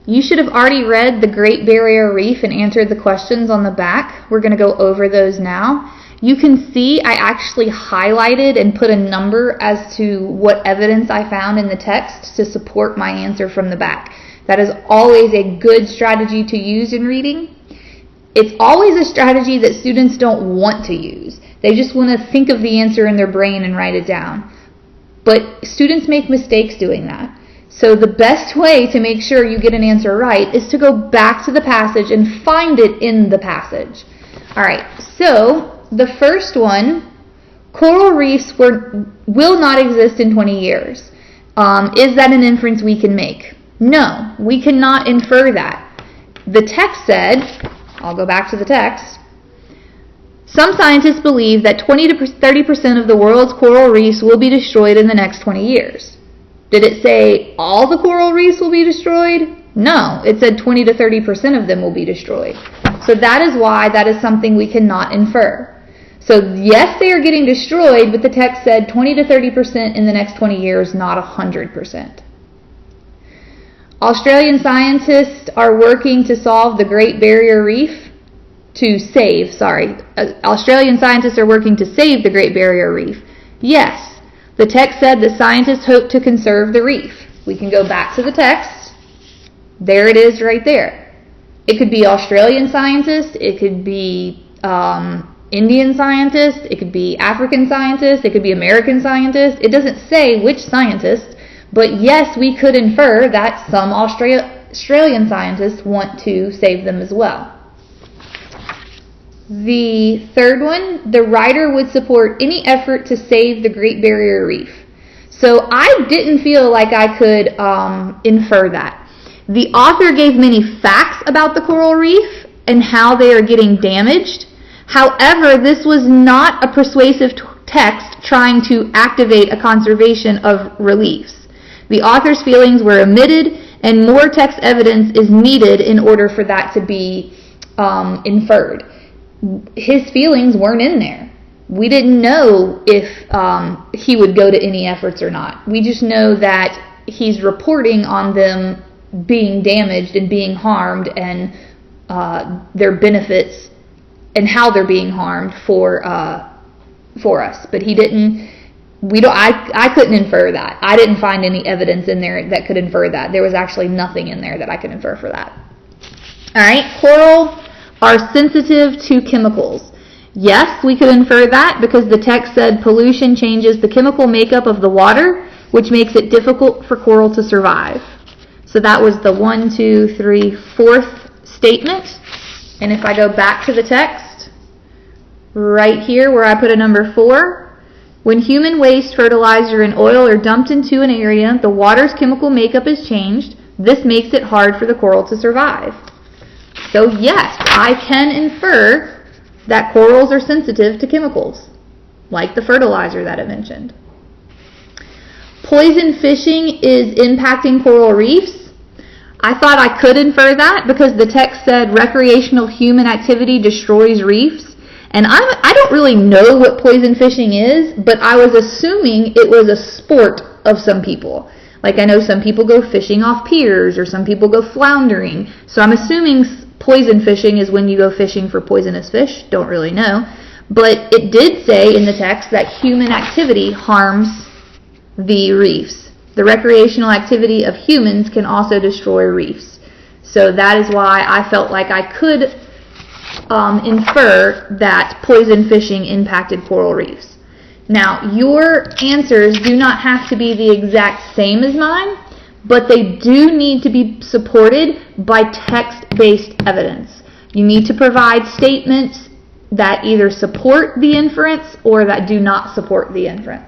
You should have already read the Great Barrier Reef and answered the questions on the back. We're going to go over those now. You can see I actually highlighted and put a number as to what evidence I found in the text to support my answer from the back. That is always a good strategy to use in reading. It's always a strategy that students don't want to use. They just want to think of the answer in their brain and write it down. But students make mistakes doing that. So the best way to make sure you get an answer right is to go back to the passage and find it in the passage. All right, so the first one, coral reefs will not exist in 20 years. Is that an inference we can make? No, we cannot infer that. The text said, I'll go back to the text, some scientists believe that 20 to 30% of the world's coral reefs will be destroyed in the next 20 years. Did it say all the coral reefs will be destroyed? No, it said 20 to 30% of them will be destroyed. So that is why that is something we cannot infer. So yes, they are getting destroyed, but the text said 20 to 30% in the next 20 years, not 100%. Australian scientists are working to solve the Great Barrier Reef. Australian scientists are working to save the Great Barrier Reef. Yes, the text said that scientists hope to conserve the reef. We can go back to the text. There it is right there. It could be Australian scientists. It could be Indian scientists. It could be African scientists. It could be American scientists. It doesn't say which scientists, but yes, we could infer that some Australian scientists want to save them as well. The third one, the writer would support any effort to save the Great Barrier Reef. So I didn't feel like I could infer that. The author gave many facts about the coral reef and how they are getting damaged. However, this was not a persuasive text trying to activate a conservation of reliefs. The author's feelings were omitted, and more text evidence is needed in order for that to be inferred. His feelings weren't in there. We didn't know if he would go to any efforts or not. We just know that he's reporting on them being damaged and being harmed, and their benefits and how they're being harmed for us. But he didn't. I couldn't infer that. I didn't find any evidence in there that could infer that. There was actually nothing in there that I could infer for that. All right, coral are sensitive to chemicals. Yes, we could infer that because the text said pollution changes the chemical makeup of the water, which makes it difficult for coral to survive. So that was the 4th statement. And if I go back to the text, right here where I put a number 4, when human waste, fertilizer, and oil are dumped into an area, the water's chemical makeup is changed. This makes it hard for the coral to survive. So yes, I can infer that corals are sensitive to chemicals, like the fertilizer that I mentioned. Poison fishing is impacting coral reefs. I thought I could infer that because the text said recreational human activity destroys reefs. And I don't really know what poison fishing is, but I was assuming it was a sport of some people. Like I know some people go fishing off piers or some people go floundering. So I'm assuming poison fishing is when you go fishing for poisonous fish. Don't really know. But it did say in the text that human activity harms the reefs. The recreational activity of humans can also destroy reefs. So that is why I felt like I could infer that poison fishing impacted coral reefs. Now, your answers do not have to be the exact same as mine, but they do need to be supported by text-based evidence. You need to provide statements that either support the inference or that do not support the inference.